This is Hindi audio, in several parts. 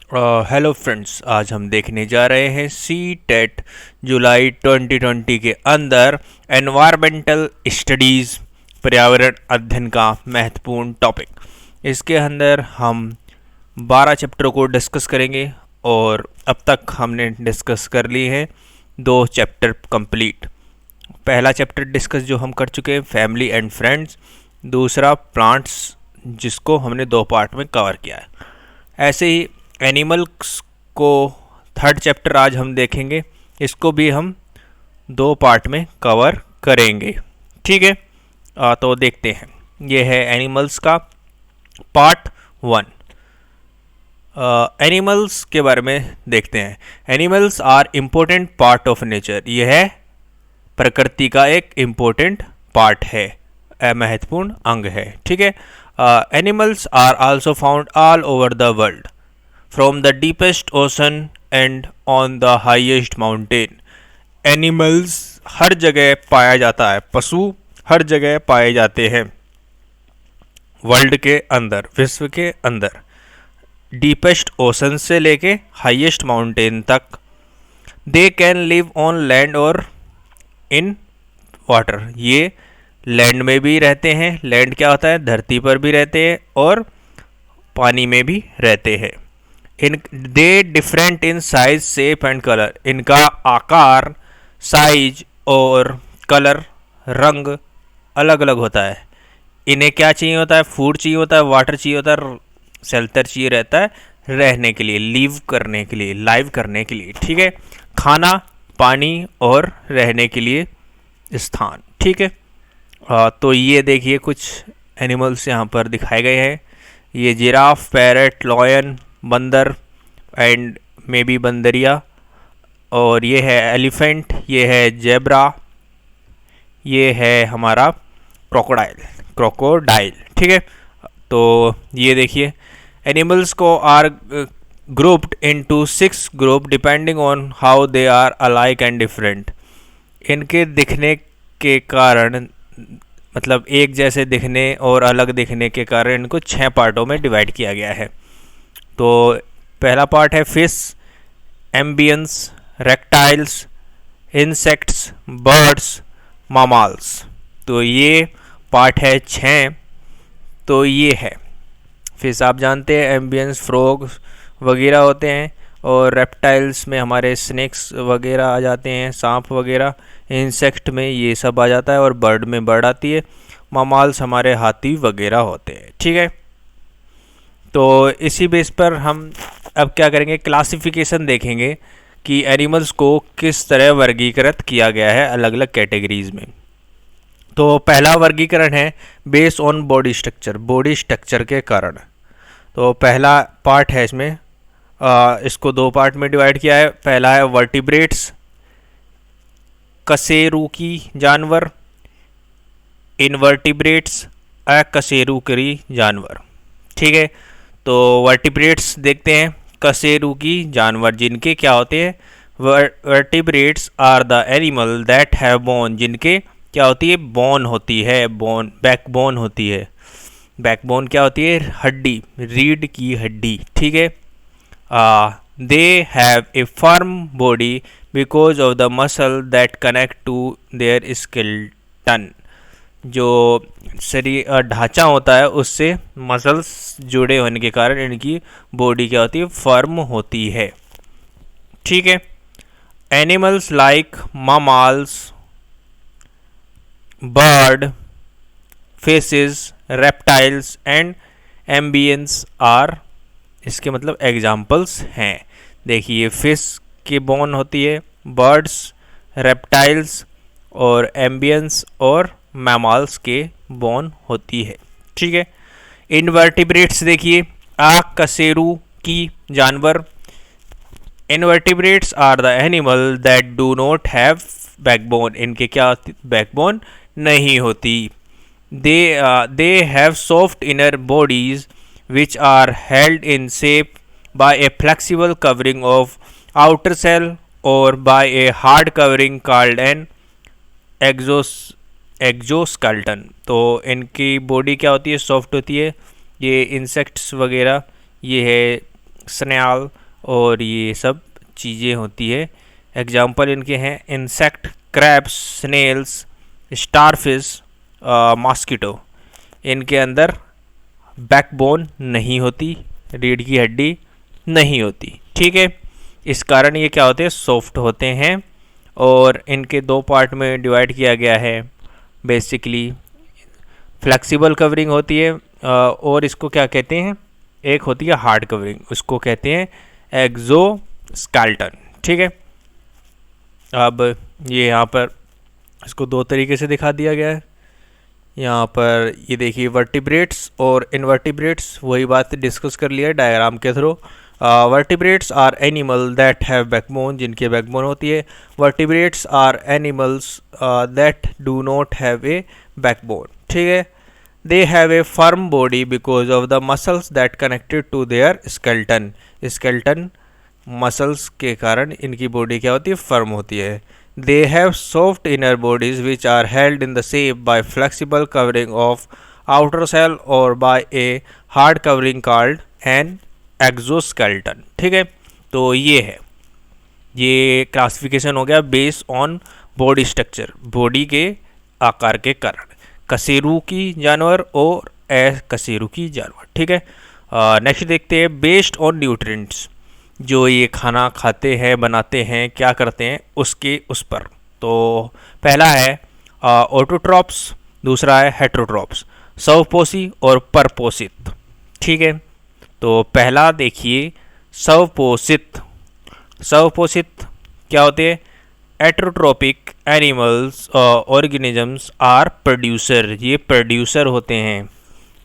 हेलो फ्रेंड्स, आज हम देखने जा रहे हैं सी टेट जुलाई 2020 के अंदर एनवायरमेंटल स्टडीज़, पर्यावरण अध्ययन का महत्वपूर्ण टॉपिक। इसके अंदर हम 12 चैप्टरों को डिस्कस करेंगे और अब तक हमने डिस्कस कर ली है 2 चैप्टर कंप्लीट। पहला चैप्टर डिस्कस जो हम कर चुके हैं फैमिली एंड फ्रेंड्स, दूसरा प्लांट्स जिसको हमने 2 पार्ट में कवर किया है। ऐसे ही एनिमल्स को थर्ड चैप्टर आज हम देखेंगे, इसको भी हम 2 पार्ट में कवर करेंगे। ठीक है, तो देखते हैं। ये है एनिमल्स का पार्ट 1। एनिमल्स के बारे में देखते हैं। Animals are important part of nature. यह है प्रकृति का एक इम्पोर्टेंट पार्ट है, महत्वपूर्ण अंग है। ठीक है, animals are also found all over the world, from the deepest ocean and on the highest mountain. Animals हर जगह पाया जाता है, पशु हर जगह पाए जाते हैं वर्ल्ड के अंदर, विश्व के अंदर, डीपेस्ट ओशन से लेके हाईएस्ट माउंटेन तक। They can live on land और इन वाटर। ये लैंड में भी रहते हैं, लैंड क्या होता है, धरती पर भी रहते हैं और पानी में भी रहते हैं। In they different in size, shape and colour. इनका आकार, साइज और कलर, रंग अलग अलग होता है। इन्हें क्या चाहिए होता है, फूड चाहिए होता है, वाटर चाहिए होता है, शेल्टर चाहिए रहता है रहने के लिए, लीव करने के लिए, लाइव करने के लिए। ठीक है, खाना, पानी और रहने के लिए स्थान। ठीक है, तो ये देखिए कुछ एनिमल्स यहाँ पर दिखाए गए हैं। ये जिराफ, पैरट, लॉयन, बंदर एंड मे बी बंदरिया, और ये है एलिफेंट, ये है जेब्रा, ये है हमारा क्रोकोडाइल। ठीक है, तो ये देखिए एनिमल्स को are grouped into 6 group depending on how they are alike and different. इनके दिखने के कारण, मतलब एक जैसे दिखने और अलग दिखने के कारण इनको 6 पार्टों में डिवाइड किया गया है। तो पहला पार्ट है fish, amphibians, reptiles, insects, birds, mammals. तो ये पार्ट है 6। तो ये है फिश, आप जानते हैं एम्बियंस फ्रॉग वगैरह होते हैं, और रेप्टाइल्स में हमारे स्नेक्स वगैरह आ जाते हैं, सांप वगैरह। इंसेक्ट में ये सब आ जाता है और बर्ड में बर्ड आती है। मामाल्स हमारे हाथी वगैरह होते हैं। ठीक है, तो इसी बेस पर हम अब क्या करेंगे, क्लासिफिकेशन देखेंगे कि एनिमल्स को किस तरह वर्गीकृत किया गया है अलग अलग कैटेगरीज में। तो पहला वर्गीकरण है based on body structure, body structure के कारण। तो पहला पार्ट है इसमें, इसको 2 पार्ट में डिवाइड किया है। पहला है वर्टिब्रेट्स, कशेरुकी जानवर, इनवर्टिब्रेट्स, अकशेरुकी जानवर। ठीक है, तो वर्टिब्रेट्स देखते हैं। कशेरुकी जानवर जिनके क्या होते हैं, vertebrates are the animal that have bone, जिनके क्या होती है, बोन होती है, बोन, बैकबोन होती है। बैकबोन क्या होती है, हड्डी, रीढ़ की हड्डी। ठीक है, they have a firm body because of the muscle that connect to their skeleton. जो शरीर ढांचा होता है उससे मसल्स जुड़े होने के कारण इनकी बॉडी क्या होती है, फर्म होती है। ठीक है, animals like mammals, bird, fishes, reptiles and amphibians are इसके मतलब एग्जाम्पल्स हैं। देखिए फिश की बोन होती है, बर्ड्स, रेप्टाइल्स और एम्बियंस और मैमल्स के बोन होती है। ठीक है, इनवर्टिब्रेट्स देखिए, अकशेरुकी जानवर। Invertebrates are the animal that do not have backbone. इनके क्या बैकबोन नहीं होती। They have soft inner bodies which are held in shape by a flexible covering of outer shell or by a hard covering called an exoskeleton। तो इनकी बॉडी क्या होती है, सॉफ्ट होती है। ये इंसेक्ट्स वगैरह, ये है स्नेल और ये सब चीज़ें होती है। एग्जाम्पल इनके हैं insect, crabs, snails, starfish, mosquito. इनके अंदर बैकबोन नहीं होती, रीढ़ की हड्डी नहीं होती, ठीक है। इस कारण ये क्या होते हैं, सॉफ्ट होते हैं। और इनके दो पार्ट में डिवाइड किया गया है। बेसिकली फ्लेक्सिबल कवरिंग होती है और इसको क्या कहते हैं, एक होती है हार्ड कवरिंग, उसको कहते हैं एक्सोस्केलेटन, ठीक है। अब ये यहाँ पर इसको दो तरीके से दिखा दिया गया है। यहाँ पर ये देखिए वर्टिब्रेट्स और इनवर्टिब्रेट्स, वही बात डिस्कस कर लिया है डायग्राम के थ्रू। Vertebrates are animal that have backbone, जिनके बैकबोन होती है। Vertebrates are animals that do not have a backbone, ठीक है। They have a firm body because of the muscles that connected to their skeleton. Skeleton muscles के कारण इनकी बॉडी क्या होती है, फर्म होती है। They have soft inner bodies which are held in the shape by flexible covering of outer shell or by a hard covering called an exoskeleton, ठीक है। तो ये है, ये क्लासिफिकेशन हो गया based on body structure, body के आकार के कारण, कशेरुकी जानवर और अकशेरुकी जानवर, ठीक है। नेक्स्ट देखते हैं बेस्ड ऑन न्यूट्रिएंट्स, जो ये खाना खाते हैं, बनाते हैं, क्या करते हैं उसके उस पर। तो पहला है ऑटोट्रॉप्स, दूसरा है हेटेरोट्रॉप्स, स्वपोषी और परपोषित, ठीक है। तो पहला देखिए स्वपोषित। स्वपोषित क्या होते हैं, एट्रोट्रोपिक एनिमल्स ऑर्गेनिजम्स आर प्रोड्यूसर, ये प्रोड्यूसर होते हैं।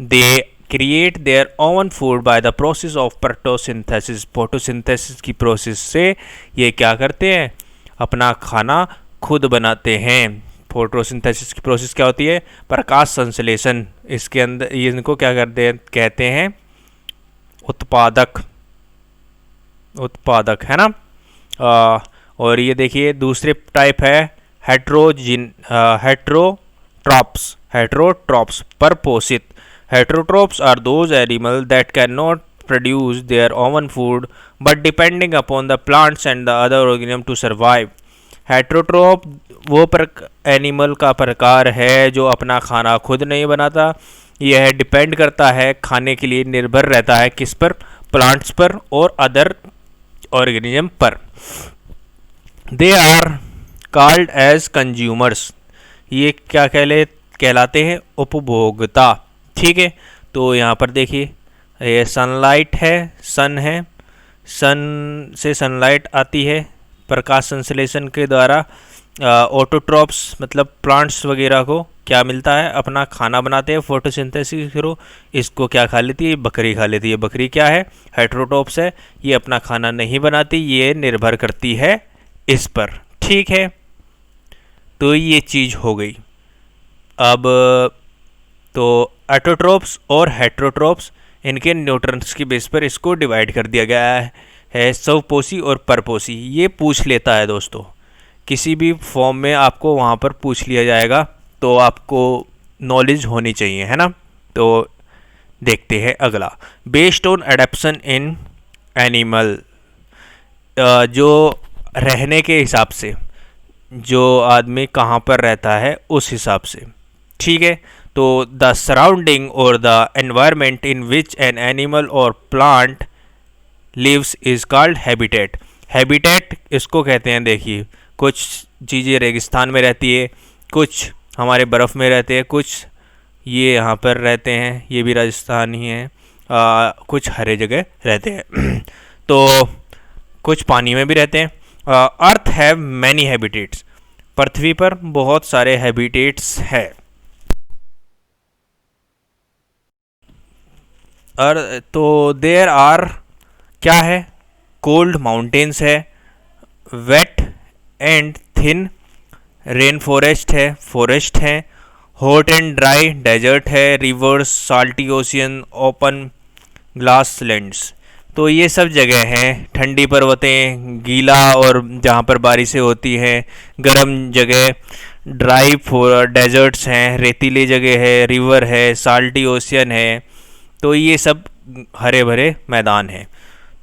They create their own food by the process of photosynthesis, photosynthesis की प्रोसेस से ये क्या करते हैं, अपना खाना खुद बनाते हैं। फोटोसिंथेसिस की प्रोसेस क्या होती है, प्रकाश संश्लेषण। इसके अंदर ये इनको क्या करते हैं, कहते हैं उत्पादक, उत्पादक है ना। और ये देखिए दूसरे टाइप है हेटेरोट्रॉप्स, हेटेरोट्रॉप्स परपोषित। Heterotrophs are those animals that cannot produce their own food but depending upon the plants and the other organisms to survive. Heterotroph वो एनिमल का प्रकार है जो अपना खाना खुद नहीं बनाता, यह डिपेंड करता है, खाने के लिए निर्भर रहता है किस पर, प्लांट्स पर और अदर ऑर्गेनिज्म पर। They are called as consumers, ये क्या कहलाते हैं, उपभोक्ता, ठीक है। तो यहाँ पर देखिए ये सनलाइट है, सन है, सन से सनलाइट आती है प्रकाश संश्लेषण के द्वारा। ऑटोट्रॉप्स मतलब प्लांट्स वगैरह को क्या मिलता है, अपना खाना बनाते हैं फोटोसिंथेसिस के थ्रू। इसको क्या खा लेती है, बकरी खा लेती है। बकरी क्या है, हेटेरोट्रॉप्स है, ये अपना खाना नहीं बनाती, ये निर्भर करती है इस पर, ठीक है। तो ये चीज़ हो गई। अब तो ऑटोट्रॉप्स और हेटेरोट्रॉप्स, इनके न्यूट्रिएंट्स की बेस पर इसको डिवाइड कर दिया गया है स्वपोषी और परपोषी। ये पूछ लेता है दोस्तों, किसी भी फॉर्म में आपको वहाँ पर पूछ लिया जाएगा, तो आपको नॉलेज होनी चाहिए, है ना। तो देखते हैं अगला, based on adaptation in animal, जो रहने के हिसाब से, जो आदमी कहाँ पर रहता है उस हिसाब से, ठीक है। तो the surrounding or the environment in which an animal or plant lives is called habitat. Habitat इसको कहते हैं, देखिए कुछ चीज़ें रेगिस्तान में रहती है, कुछ हमारे बर्फ़ में रहते हैं, कुछ ये यहाँ पर रहते हैं, ये भी राजस्थान ही है, कुछ हरे जगह रहते हैं तो कुछ पानी में भी रहते हैं। अर्थ हैव मैनी हैबिटेट्स, पृथ्वी पर बहुत सारे हैबिटेट्स है। और तो देयर आर क्या है, कोल्ड माउंटेन्स है, wet and thin rain forest है, हॉट एंड ड्राई डेजर्ट है, rivers, salty ocean, open glass lands. तो ये सब जगह हैं, ठंडी पर्वतें, गीला और जहाँ पर बारिशें होती हैं, गर्म जगह, ड्राई डेजर्ट्स हैं, रेतीली जगह है, रिवर है, साल्टी ओशियन है। तो ये सब हरे भरे मैदान हैं।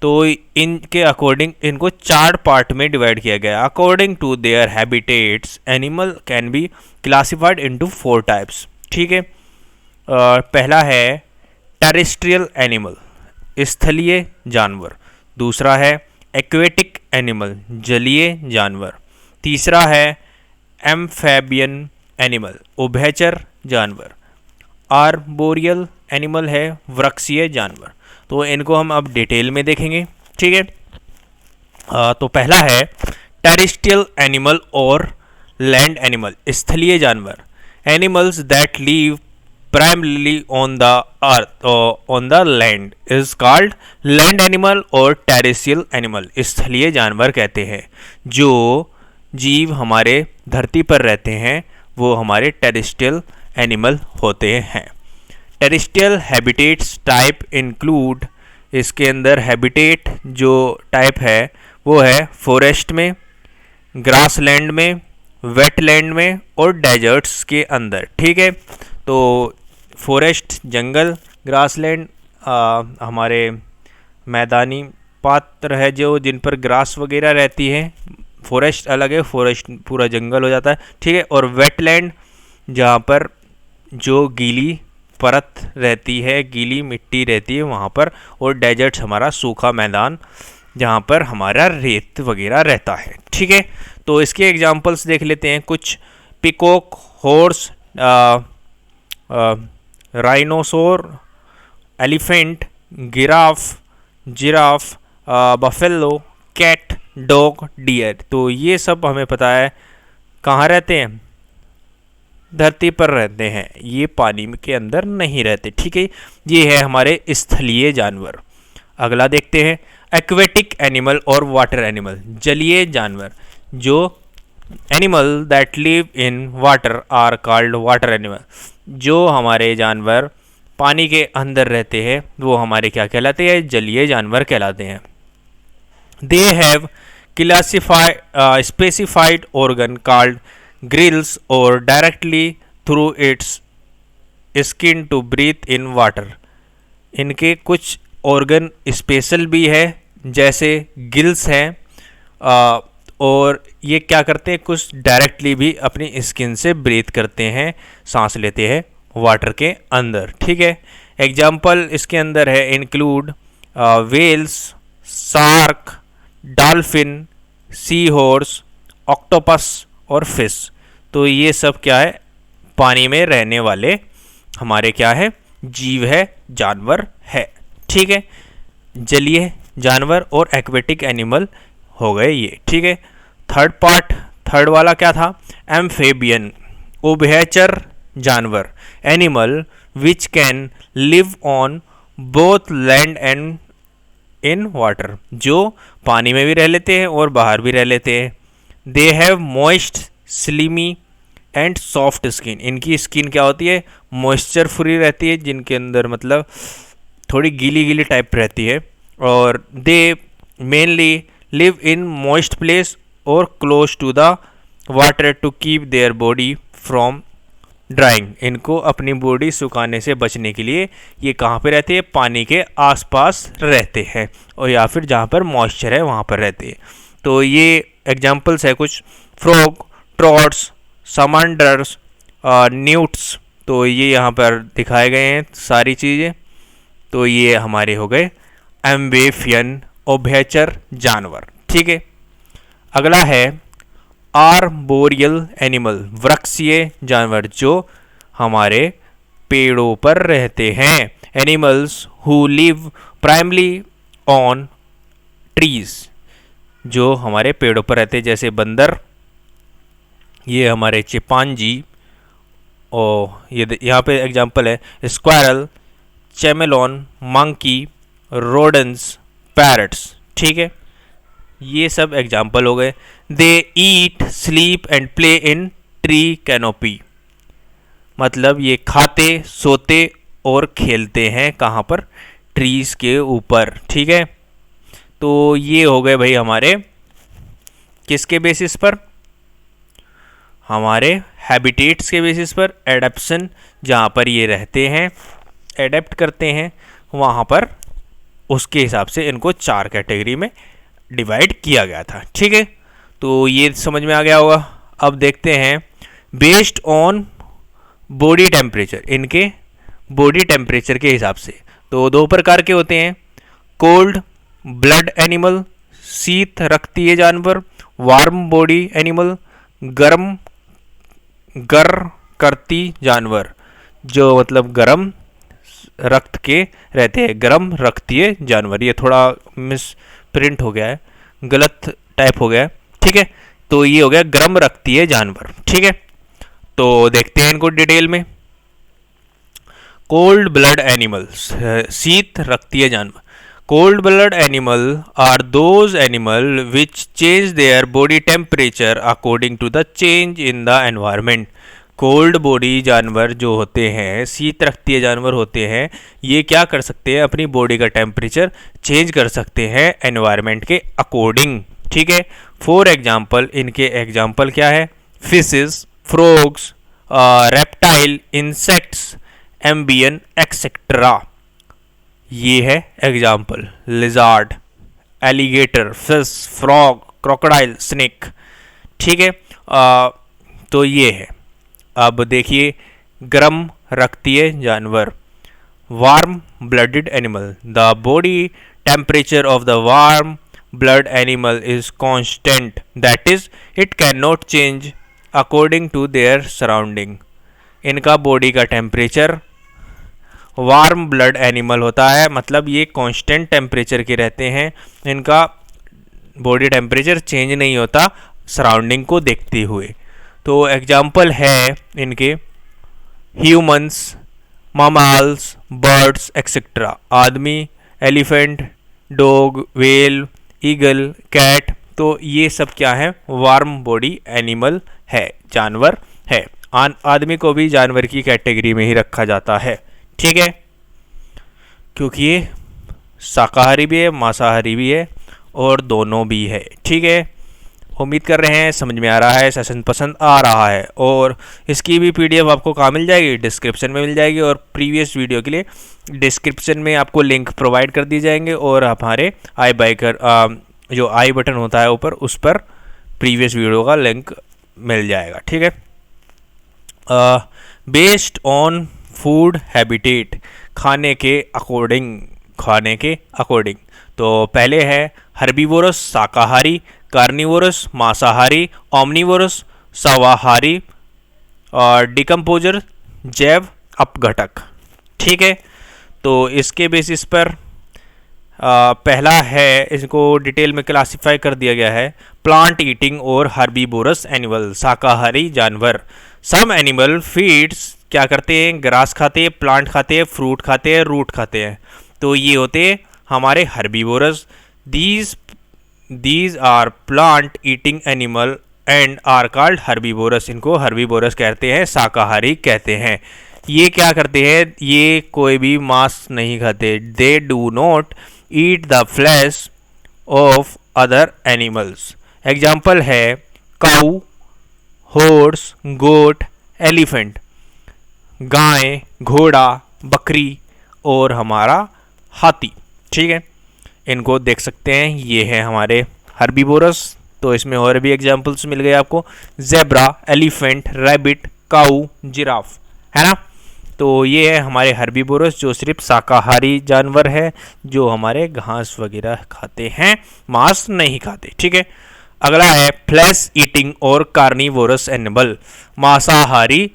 तो इनके अकॉर्डिंग इनको 4 पार्ट में डिवाइड किया गया। According to their habitats animal can be classified into 4 types. ठीक है, पहला है टेरेस्ट्रियल एनिमल, स्थलीय जानवर। दूसरा है एक्वेटिक एनिमल, जलीय जानवर। तीसरा है एम्फेबियन एनिमल, उभयचर जानवर। आर्बोरियल एनिमल है वृक्षीय जानवर। तो इनको हम अब डिटेल में देखेंगे। ठीक है, तो पहला है टेरेस्ट्रियल एनिमल और लैंड एनिमल, स्थलीय जानवर। Animals that leave primarily on the earth or on the land is called land animal और terrestrial animal, स्थलीय जानवर कहते हैं। जो जीव हमारे धरती पर रहते हैं वो हमारे टेरेस्ट्रियल एनिमल होते हैं। टेरेस्ट्रियल हैबिटेट्स टाइप इंक्लूड, इसके अंदर हैबिटेट जो टाइप है वो है फॉरेस्ट में, ग्रासलैंड में, वेटलैंड में और डेजर्ट्स के अंदर। ठीक है, तो फॉरेस्ट जंगल, ग्रासलैंड हमारे मैदानी पात्र है जो जिन पर ग्रास वगैरह रहती है। फॉरेस्ट अलग है, फॉरेस्ट पूरा जंगल हो जाता है। ठीक है, और वेटलैंड जहाँ पर जो गीली परत रहती है, गीली मिट्टी रहती है वहाँ पर। और डेजर्ट्स हमारा सूखा मैदान जहाँ पर हमारा रेत वगैरह रहता है। ठीक है, तो इसके एग्जांपल्स देख लेते हैं कुछ। Peacock, horse, rhinoceros, elephant, giraffe, buffalo, cat, dog, deer. तो ये सब हमें पता है कहाँ रहते हैं, धरती पर रहते हैं, ये पानी के अंदर नहीं रहते। ठीक है, ये है हमारे स्थलीय जानवर। अगला देखते हैं एक्वेटिक एनिमल और वाटर एनिमल, जलीय जानवर। जो animal that live in water are called water animal, जो हमारे जानवर पानी के अंदर रहते हैं वो हमारे क्या कहलाते हैं, जलीय जानवर कहलाते हैं। They have classified specified organ called grills or directly through its skin to breathe in water. इनके कुछ ऑर्गन स्पेशल भी है, जैसे गिल्स हैं, और ये क्या करते हैं, कुछ डायरेक्टली भी अपनी स्किन से ब्रीथ करते हैं, सांस लेते हैं वाटर के अंदर। ठीक है, एग्जाम्पल इसके अंदर है include Wales, shark, dolphin, sea horse, octopus और फिश। तो ये सब क्या है, पानी में रहने वाले हमारे क्या है, जीव है, जानवर है। ठीक है, जलीय जानवर और एक्वेटिक एनिमल हो गए ये। ठीक है, थर्ड वाला क्या था, एम्फेबियन, उभयचर जानवर। Animal which can live on both land and in water, जो पानी में भी रह लेते हैं और बाहर भी रह लेते हैं। They have moist, slimy and soft skin. इनकी स्किन क्या होती है, मॉइस्चर फ्री रहती है, जिनके अंदर मतलब थोड़ी गीली गीली टाइप रहती है। और they mainly live in moist place और close to the water to keep their body from drying. इनको अपनी बॉडी सुखाने से बचने के लिए ये कहाँ पे रहते हैं, पानी के आसपास रहते हैं, और या फिर जहाँ पर मॉइस्चर है वहाँ पर रहते हैं। तो ये एग्जांपल्स है कुछ, फ्रॉग, ट्रॉट्स, समांडर्स, न्यूट्स। तो ये यहाँ पर दिखाए गए हैं सारी चीज़ें। तो ये हमारे हो गए एम्फेबियन, उभयचर जानवर। ठीक है, अगला है आर्बोरियल एनिमल, वृक्षीय जानवर, जो हमारे पेड़ों पर रहते हैं। Animals who live primarily on trees, जो हमारे पेड़ों पर रहते हैं, जैसे बंदर, ये हमारे चिंपांजी, और ये यहाँ पे एग्जांपल है squirrel, chameleon, monkey, rodents, parrots. ठीक है, ये सब एग्जाम्पल हो गए। They eat, sleep and play in tree canopy, मतलब ये खाते, सोते और खेलते हैं कहाँ पर, ट्रीज के ऊपर। ठीक है, तो ये हो गए भाई हमारे किसके बेसिस पर, हमारे हैबिटेट्स के बेसिस पर। एडेप्शन, जहाँ पर ये रहते हैं, एडेप्ट करते हैं, वहाँ पर उसके हिसाब से इनको 4 कैटेगरी में डिवाइड किया गया था। ठीक है, तो ये समझ में आ गया होगा। अब देखते हैं बेस्ड ऑन बॉडी टेम्परेचर, इनके बॉडी टेम्परेचर के हिसाब से। तो 2 प्रकार के होते हैं, कोल्ड ब्लड एनिमल, शीत रक्तीय जानवर, वार्म बॉडी एनिमल, गर्म गर करती जानवर, जो मतलब गर्म रक्त के रहते हैं, गर्म रक्तीय जानवर। ये थोड़ा मिस प्रिंट हो गया है, गलत टाइप हो गया है। ठीक है, तो ये हो गया गर्म रक्तीय जानवर। ठीक है, तो देखते हैं इनको डिटेल में। कोल्ड ब्लड एनिमल्स, शीत रक्तीय जानवर। Cold blood animal are those animal which change their body temperature according to the change in the environment. Cold body जानवर जो होते हैं, शीत रक्तीय जानवर होते हैं, ये क्या कर सकते हैं, अपनी बॉडी का टेम्परेचर चेंज कर सकते हैं एनवायरमेंट के अकॉर्डिंग। ठीक है, फॉर एग्जाम्पल, इनके एग्जाम्पल क्या है, fishes, frogs, reptile, insects, एम्बियन etcetera. ये है example, lizard, alligator, fish, frog, crocodile, snake. ठीक है, तो ये है। अब देखिए गर्म रक्तीय जानवर, warm blooded animal, the body temperature of the warm blood animal is constant, that is it can not change according to their surrounding. इनका बॉडी का टेम्परेचर वार्म ब्लड एनिमल होता है, मतलब ये कांस्टेंट टेम्परेचर के रहते हैं, इनका बॉडी टेम्परेचर चेंज नहीं होता सराउंडिंग को देखते हुए। तो एग्जाम्पल है इनके ह्यूमंस, मामल्स, बर्ड्स एक्सेट्रा। आदमी, elephant, dog, whale, eagle, cat. तो ये सब क्या है, वार्म बॉडी एनिमल है, जानवर है। आदमी को भी जानवर की कैटेगरी में ही रखा जाता है। ठीक है, क्योंकि ये शाकाहारी भी है, मांसाहारी भी है और दोनों भी है। ठीक है, उम्मीद कर रहे हैं समझ में आ रहा है, सेशन पसंद आ रहा है। और इसकी भी पीडीएफ आपको कहाँ मिल जाएगी, डिस्क्रिप्शन में मिल जाएगी। और प्रीवियस वीडियो के लिए डिस्क्रिप्शन में आपको लिंक प्रोवाइड कर दी जाएंगे, और हमारे आई बाइकर जो आई बटन होता है ऊपर, उस पर प्रीवियस वीडियो का लिंक मिल जाएगा। ठीक है, बेस्ड ऑन फूड हैबिटेट, खाने के अकॉर्डिंग। तो पहले है हर्बीवोरस शाकाहारी, कार्निवोरस मांसाहारी, ओमनिवोरस सर्वाहारी, और डिकम्पोजर जैव अपघटक। ठीक है, तो इसके बेसिस पर पहला है, इसको डिटेल में क्लासिफाई कर दिया गया है, प्लांट ईटिंग और हर्बीवोरस एनिमल, शाकाहारी जानवर। सम एनिमल फीड्स क्या करते हैं, ग्रास खाते हैं, प्लांट खाते हैं, फ्रूट खाते हैं, रूट खाते हैं। तो ये होते हैं हमारे herbivorous. These are plant eating animal and are called herbivorous. इनको हर्बीवोरस कहते हैं, शाकाहारी कहते हैं। ये क्या करते हैं, ये कोई भी मांस नहीं खाते। They do not eat the flash of other animals. Example है काऊ, हॉर्स, गोट, एलिफेंट, गाय, घोड़ा, बकरी और हमारा हाथी। ठीक है, इनको देख सकते हैं, ये है हमारे हर्बीवोरस। तो इसमें और भी एग्जाम्पल्स मिल गए आपको, जेब्रा, एलिफेंट, रैबिट, काऊ, जिराफ, है ना। तो ये है हमारे हर्बीवोरस, जो सिर्फ शाकाहारी जानवर है, जो हमारे घास वगैरह खाते हैं, मांस नहीं खाते। ठीक है, अगला है फ्लैश ईटिंग और कार्निवोरस एनिमल, मांसाहारी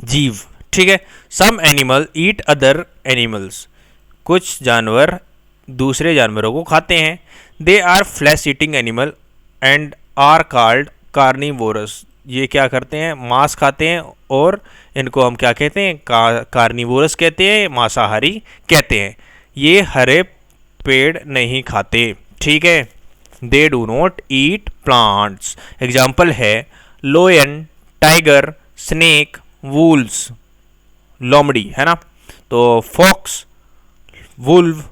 जीव। ठीक है, some animal eat other animals, कुछ जानवर दूसरे जानवरों को खाते हैं। They are flesh eating animal and are called carnivorous. ये क्या करते हैं, मांस खाते हैं, और इनको हम क्या कहते हैं, कार्निवोरस कहते हैं, मांसाहारी कहते हैं। ये हरे पेड़ नहीं खाते। ठीक है, they do not eat plants. Example है लोयन, टाइगर, स्नेक, वूल्स, लोमड़ी, है ना। तो फॉक्स, वुल्व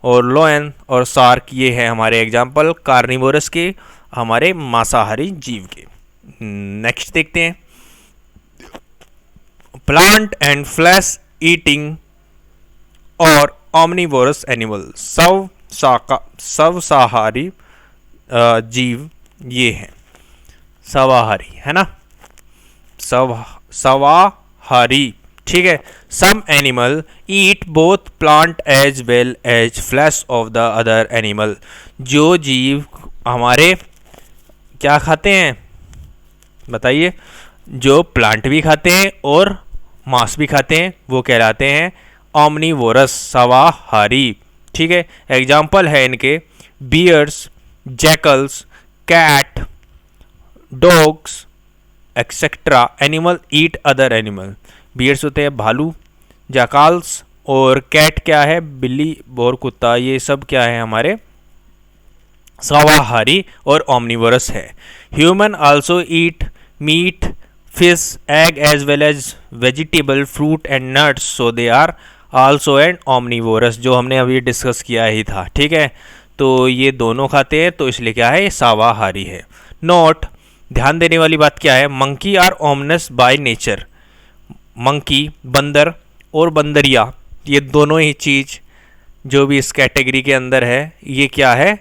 और लोयन और शार्क, ये है हमारे एग्जाम्पल कार्निवोरस के, हमारे मांसाहारी जीव के। नेक्स्ट देखते हैं, प्लांट एंड फ्लैश ईटिंग और ऑमनीवोरस एनिमल, सर्वसाहारी जीव ये हैं, सवाहारी है ना, सवाहारी, ठीक है। Some animal eat both plant as well as flesh of the other animal, जो जीव हमारे क्या खाते हैं बताइए, जो प्लांट भी खाते हैं और मांस भी खाते हैं, वो कहलाते हैं ऑमनीवोरस, सवाहारी, ठीक है। एग्जाम्पल है इनके bears, jackals, cat, dogs etcetera. Animal eat other animal, bears होते हैं भालू, जैकल्स, और कैट क्या है, बिल्ली और कुत्ता, ये सब क्या है हमारे सवाहारी और ओमनिवोरस है। Human also eat meat, fish, egg as well as vegetable, fruit and nuts, so they are also and omnivorous, जो हमने अभी डिस्कस किया ही था, ठीक है। तो ये दोनों खाते हैं, तो इसलिए क्या है, ये सवाहारी है। नोट, ध्यान देने वाली बात क्या है, monkey are omnivorous by nature, monkey बंदर और बंदरिया, ये दोनों ही चीज़ जो भी इस कैटेगरी के अंदर है, ये क्या है,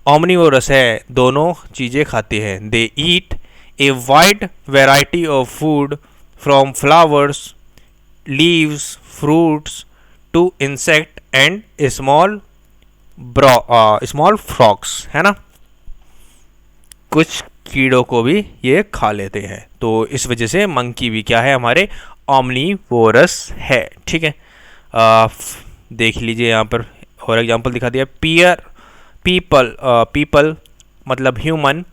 ओमनिवोरस है, दोनों चीज़ें खाते हैं। They eat a wide variety of food from flowers, leaves, fruits to insect and small frogs, है ना, कुछ कीड़ों को भी ये खा लेते हैं। तो इस वजह से मंकी भी क्या है, हमारे ओमनिवोरस है, ठीक है। देख लीजिए यहाँ पर और एग्जांपल दिखा दिया, पीपल मतलब ह्यूमन,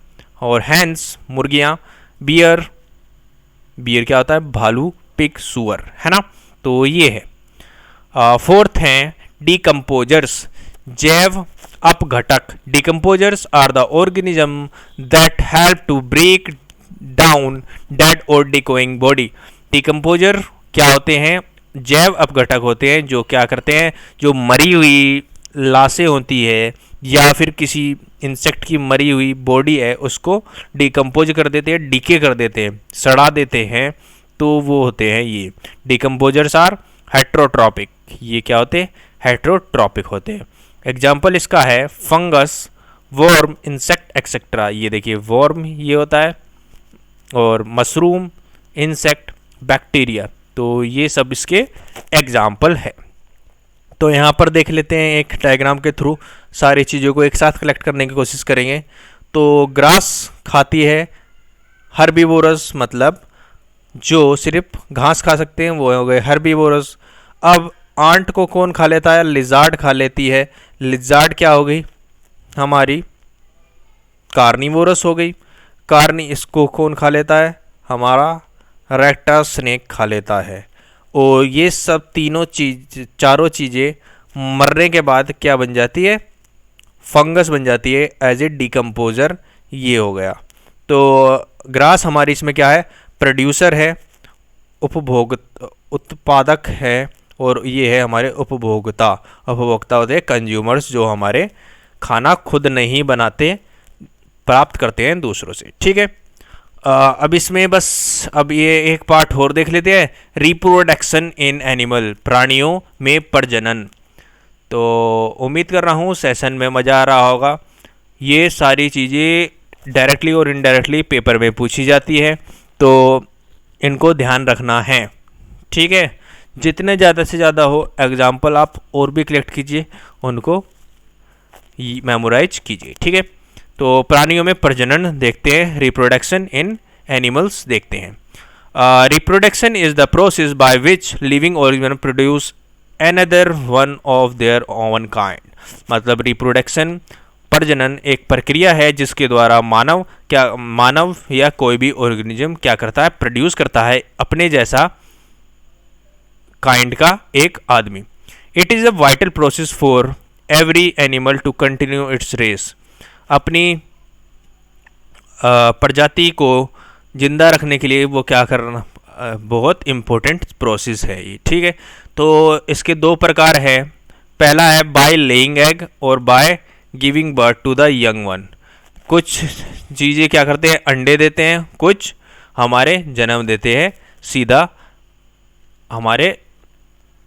और हैंस मुर्गियाँ, बियर क्या होता है, भालू, पिग सुअर, है ना। तो ये है। फोर्थ हैं डीकम्पोजर्स, जैव अपघटक। Decomposers are the organism that help to break down dead or decaying body. Decomposer क्या होते हैं, जैव अपघटक होते हैं, जो क्या करते हैं, जो मरी हुई लाशें होती है या फिर किसी इंसेक्ट की मरी हुई बॉडी है, उसको डिकम्पोज कर देते हैं, डीके कर देते हैं, सड़ा देते हैं, तो वो होते हैं ये डिकम्पोजर्स आर हेट्रोट्रॉपिक। ये क्या होते हैं, हेट्रोट्रॉपिक होते हैं। एग्जाम्पल इसका है फंगस, वर्म, इंसेक्ट एक्सेट्रा। ये देखिए वर्म ये होता है, और मशरूम, इंसेक्ट, बैक्टीरिया, तो ये सब इसके एग्जाम्पल है। तो यहाँ पर देख लेते हैं एक डायग्राम के थ्रू, सारी चीज़ों को एक साथ कलेक्ट करने की कोशिश करेंगे। तो ग्रास खाती है हर्बीवोरस, मतलब जो सिर्फ घास खा सकते हैं वो हो गए हर्बीवोरस। अब आंट को कौन खा लेता है, लिजार्ड खा लेती है। लिजार्ड क्या हो गई, हमारी कार्निवोरस हो गई। इसको कौन खा लेता है, हमारा रेक्टा स्नेक खा लेता है। और ये सब चारों चीज़ें मरने के बाद क्या बन जाती है, फंगस बन जाती है एज ए डिकम्पोजर। ये हो गया। तो ग्रास हमारी इसमें क्या है, प्रोड्यूसर है, उत्पादक है, और ये है हमारे उपभोक्ता होते हैं कंज्यूमर्स, जो हमारे खाना खुद नहीं बनाते, प्राप्त करते हैं दूसरों से, ठीक है। अब इसमें बस अब ये एक पार्ट और देख लेते हैं, रिप्रोडक्शन इन एनिमल, प्राणियों में प्रजनन। तो उम्मीद कर रहा हूँ सेशन में मज़ा आ रहा होगा। ये सारी चीज़ें डायरेक्टली और इनडायरेक्टली पेपर में पूछी जाती है, तो इनको ध्यान रखना है, ठीक है। जितने ज़्यादा से ज़्यादा हो एग्जाम्पल आप और भी कलेक्ट कीजिए, उनको मेमोराइज कीजिए, ठीक है। तो प्राणियों में प्रजनन देखते हैं, रिप्रोडक्शन इन एनिमल्स देखते हैं। Reproduction is the process by which living organism produce another one of their own kind. मतलब रिप्रोडक्शन, प्रजनन एक प्रक्रिया है जिसके द्वारा मानव या कोई भी ऑर्गेनिज्म क्या करता है, प्रोड्यूस करता है अपने जैसा काइंड का एक आदमी। It is a vital process for every animal to continue its race. अपनी प्रजाति को जिंदा रखने के लिए वो क्या करना, बहुत इम्पोर्टेंट प्रोसेस है ये, ठीक है। तो इसके दो प्रकार है, पहला है बाय लेइंग एग और by giving birth to the young one. कुछ चीज़ें क्या करते हैं, अंडे देते हैं, कुछ हमारे जन्म देते हैं सीधा हमारे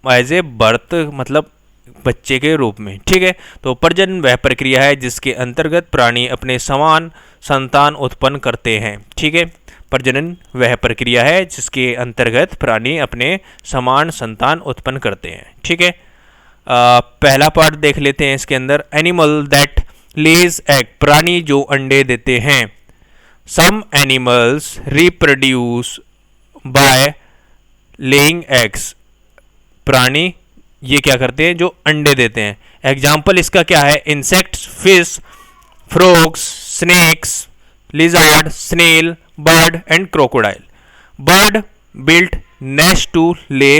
एज ए बर्थ, मतलब बच्चे के रूप में। ठीक है, तो प्रजनन वह प्रक्रिया है जिसके अंतर्गत प्राणी अपने समान संतान उत्पन्न करते हैं। ठीक है, प्रजनन वह प्रक्रिया है जिसके अंतर्गत प्राणी अपने समान संतान उत्पन्न करते हैं। ठीक है, पहला पार्ट देख लेते हैं इसके अंदर। एनिमल दैट लेज एग, प्राणी जो अंडे देते हैं। Some animals reproduce by laying eggs, प्राणी ये क्या करते हैं, जो अंडे देते हैं। एग्जाम्पल इसका क्या है, insects, fish, frogs, snakes, lizard, snail, bird and crocodile. Bird built nest to lay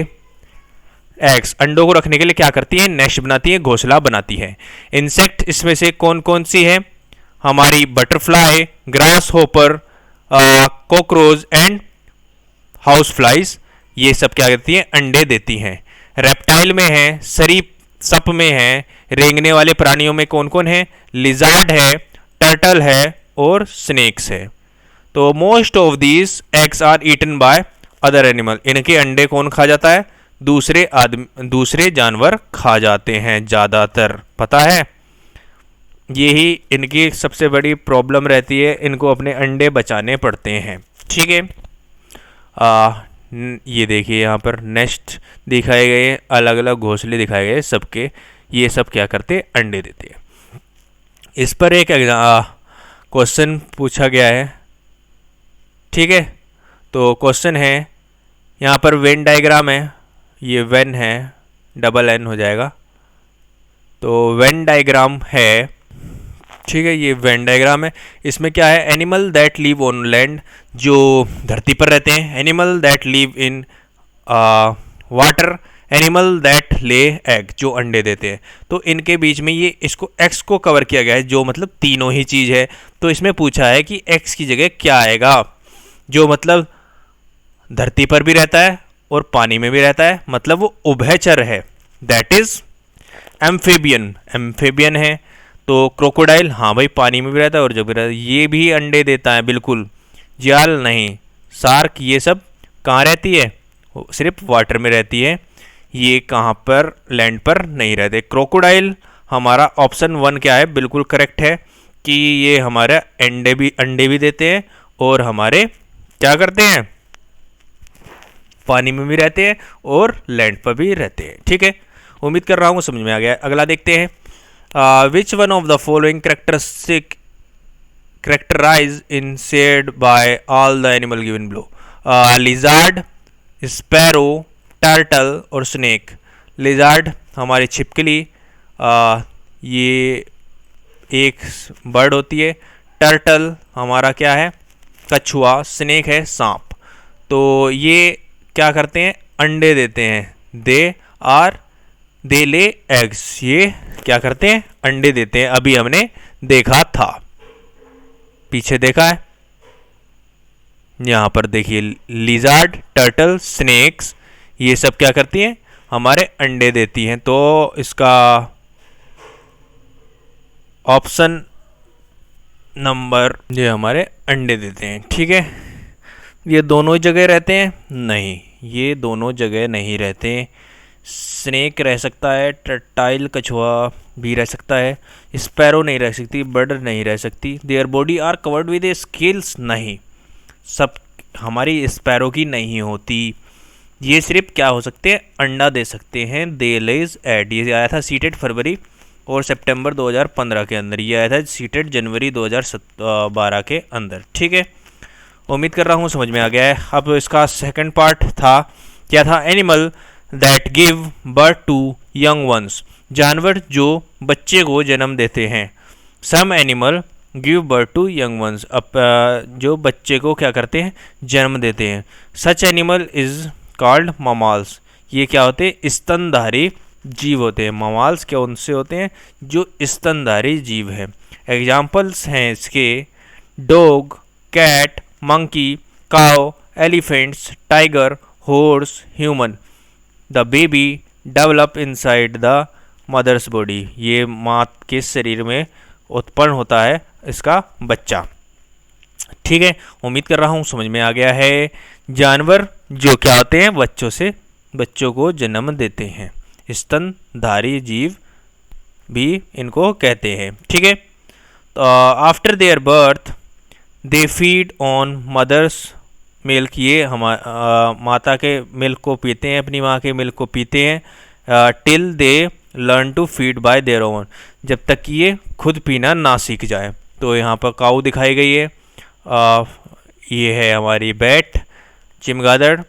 eggs, अंडों को रखने के लिए क्या करती है, नेस्ट बनाती है, घोंसला बनाती है। इंसेक्ट इसमें से कौन कौन सी है, हमारी butterfly, grass hopper, cockroach and house flies, ये सब क्या करती हैं, अंडे देती हैं। रेप्टाइल में है, सरीसृप में है, रेंगने वाले प्राणियों में कौन कौन है, लिजार्ड है, टर्टल है और स्नेक्स है। तो most of these eggs are eaten by other animal, इनके अंडे कौन खा जाता है, दूसरे जानवर खा जाते हैं ज़्यादातर, पता है। यही इनकी सबसे बड़ी प्रॉब्लम रहती है, इनको अपने अंडे बचाने पड़ते हैं। ठीक है, ये देखिए यहाँ पर नेस्ट दिखाए गए, अलग अलग घोंसले दिखाए गए सबके, ये सब क्या करते, अंडे देते हैं। इस पर एक क्वेश्चन पूछा गया है। ठीक है, तो क्वेश्चन है, यहाँ पर वेन डायग्राम है, ये वेन है, डबल एन हो जाएगा, तो वेन डायग्राम है। ठीक है, ये वेन डायग्राम है। इसमें क्या है, animal that live on land, जो धरती पर रहते हैं। Animal that live in water, animal that ले एग, जो अंडे देते हैं। तो इनके बीच में ये इसको एक्स को कवर किया गया है, जो मतलब तीनों ही चीज़ है। तो इसमें पूछा है कि एक्स की जगह क्या आएगा, जो मतलब धरती पर भी रहता है और पानी में भी रहता है, मतलब वो उभयचर है, दैट इज एम्फेबियन, एम्फेबियन है। तो क्रोकोडाइल, हाँ भाई पानी में भी रहता है और जब भी रहता है, ये भी अंडे देता है बिल्कुल। जाल नहीं, शार्क, ये सब कहाँ रहती है, सिर्फ वाटर में रहती है, ये कहाँ पर, लैंड पर नहीं रहते। क्रोकोडाइल हमारा ऑप्शन 1 क्या है, बिल्कुल करेक्ट है कि ये हमारे अंडे भी देते हैं और हमारे क्या करते हैं, पानी में भी रहते हैं और लैंड पर भी रहते हैं। ठीक है, उम्मीद कर रहा हूँ समझ में आ गया। अगला देखते हैं, which one of the following characteristic characterized in shared by all the animal given below, lizard, sparrow, turtle और snake। lizard हमारी छिपकली, ये एक बर्ड होती है। टर्टल हमारा क्या है, कछुआ। स्नेक है सांप। तो ये क्या करते हैं, अंडे देते हैं, दे ले एग्स, ये क्या करते हैं, अंडे देते हैं। अभी हमने देखा था, पीछे देखा है, यहाँ पर देखिए लिजार्ड, टर्टल, स्नेक्स, ये सब क्या करती हैं, हमारे अंडे देती हैं। तो इसका ऑप्शन नंबर, ये हमारे अंडे देते हैं। ठीक है, ये दोनों जगह रहते हैं, नहीं, ये दोनों जगह नहीं रहते। स्नेक रह सकता है, टर्टाइल कछुआ भी रह सकता है, स्पैरो नहीं रह सकती, बर्ड नहीं रह सकती। Their body are covered with scales, नहीं, सब हमारी स्पैरो की नहीं होती। ये सिर्फ क्या हो सकते हैं, अंडा दे सकते हैं। दे लेज एड, ये आया था सीटेड फरवरी और सितंबर 2015 के अंदर, ये आया था सीटेड जनवरी 2012 के अंदर। ठीक है, उम्मीद कर रहा हूँ समझ में आ गया है। अब इसका सेकंड पार्ट था, क्या था, animal that give birth to young ones, जानवर जो बच्चे को जन्म देते हैं। Some animal give birth to young ones, अब जो बच्चे को क्या करते हैं, जन्म देते हैं। सच एनिमल इज कॉल्ड ममाल्स, ये क्या होते हैं, स्तनधारी जीव होते हैं। ममाल्स क्या उनसे होते हैं, जो स्तनधारी जीव है। एग्जाम्पल्स हैं इसके, dog, cat, monkey, cow, elephants, tiger, horse, human. The baby develop inside the mother's body, ये माँ के शरीर में उत्पन्न होता है इसका बच्चा। ठीक है, उम्मीद कर रहा हूँ समझ में आ गया है। जानवर जो क्या होते हैं, बच्चों को जन्म देते हैं। स्तनधारी जीव भी इनको कहते हैं। ठीक है, तो after their birth they feed on mother's milk, ये माता के मिल्क को पीते हैं, अपनी माँ के मिल्क को पीते हैं till they learn to feed by their own, जब तक कि ये खुद पीना ना सीख जाए। तो यहाँ पर काऊ दिखाई गई है, ये है हमारी बैट चिमगादड़,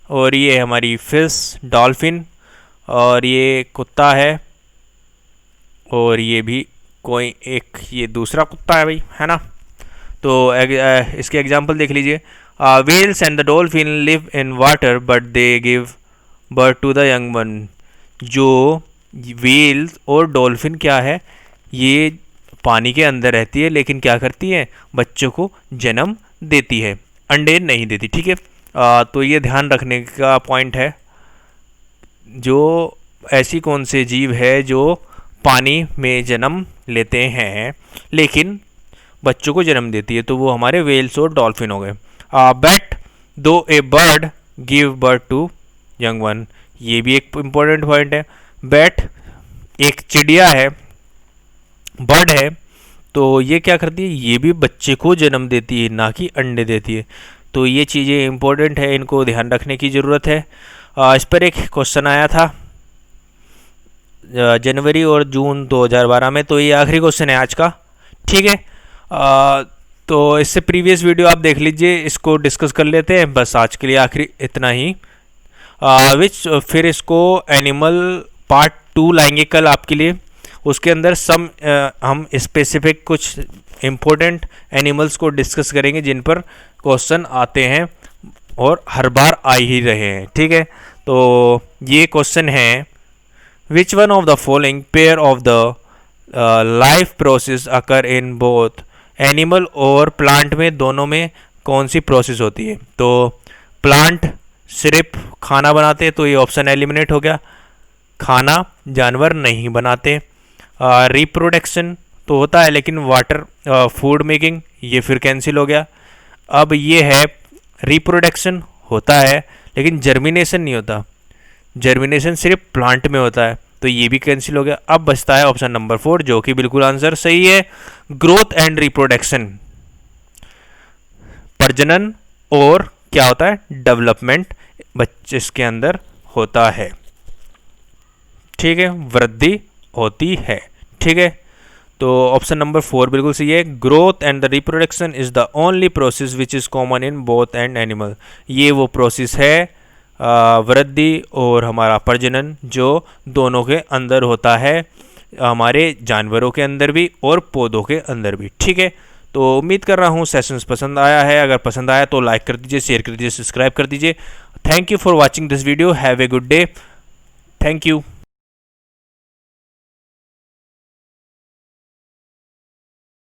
और ये है हमारी फिश डॉल्फिन, और ये कुत्ता है, और ये भी कोई एक ये दूसरा कुत्ता है भाई, है ना। तो इसके एग्जाम्पल देख लीजिए। Whales and the dolphin live in water but they give birth to the young one. जो व्हेल्स और डॉल्फिन क्या है, ये पानी के अंदर रहती है लेकिन क्या करती है, बच्चों को जन्म देती है, अंडे नहीं देती। ठीक है, तो ये ध्यान रखने का पॉइंट है। जो ऐसी कौन से जीव है जो पानी में जन्म लेते हैं लेकिन बच्चों को जन्म देती है, तो वो हमारे व्हेल्स और डॉल्फिन हो गए। Bat though a bird give birth to young one, ये भी एक इम्पोर्टेंट पॉइंट है। बैट एक चिड़िया है, बर्ड है, तो ये क्या करती है, ये भी बच्चे को जन्म देती है, ना कि अंडे देती है। तो ये चीज़ें इंपॉर्टेंट है, इनको ध्यान रखने की ज़रूरत है। इस पर एक क्वेश्चन आया था जनवरी और जून 2012 में, तो ये आखिरी क्वेश्चन है आज का। ठीक है, तो इससे प्रीवियस वीडियो आप देख लीजिए, इसको डिस्कस कर लेते हैं। बस आज के लिए आखिरी इतना ही। फिर इसको एनिमल पार्ट 2 लाएंगे कल आपके लिए। उसके अंदर हम स्पेसिफिक कुछ इम्पोर्टेंट एनिमल्स को डिस्कस करेंगे जिन पर क्वेश्चन आते हैं और हर बार आ ही रहे हैं। ठीक है, तो ये क्वेश्चन है, which one of the following pair of the life process occur in both, animal or plant में दोनों में कौन सी प्रोसेस होती है। तो प्लांट सिर्फ खाना बनाते हैं, तो ये ऑप्शन एलिमिनेट हो गया, खाना जानवर नहीं बनाते। रिप्रोडक्शन तो होता है लेकिन वाटर फूड मेकिंग, ये फिर कैंसिल हो गया। अब ये है रिप्रोडक्शन होता है लेकिन जर्मिनेशन नहीं होता, जर्मिनेशन सिर्फ प्लांट में होता है, तो ये भी कैंसिल हो गया। अब बचता है ऑप्शन नंबर 4 जो कि बिल्कुल आंसर सही है, ग्रोथ एंड रिप्रोडक्शन, प्रजनन और क्या होता है, डेवलपमेंट बच्चे के अंदर होता है। ठीक है, वृद्धि होती है। ठीक है, तो ऑप्शन नंबर 4 बिल्कुल सही है, growth and the reproduction is the only process which is common in both and animal. ये वो प्रोसेस है वृद्धि और हमारा प्रजनन जो दोनों के अंदर होता है, हमारे जानवरों के अंदर भी और पौधों के अंदर भी। ठीक है, तो उम्मीद कर रहा हूँ सेशंस पसंद आया है। अगर पसंद आया तो लाइक कर दीजिए, शेयर कर दीजिए, सब्सक्राइब कर दीजिए। Thank you for watching this video, have a good day, thank you.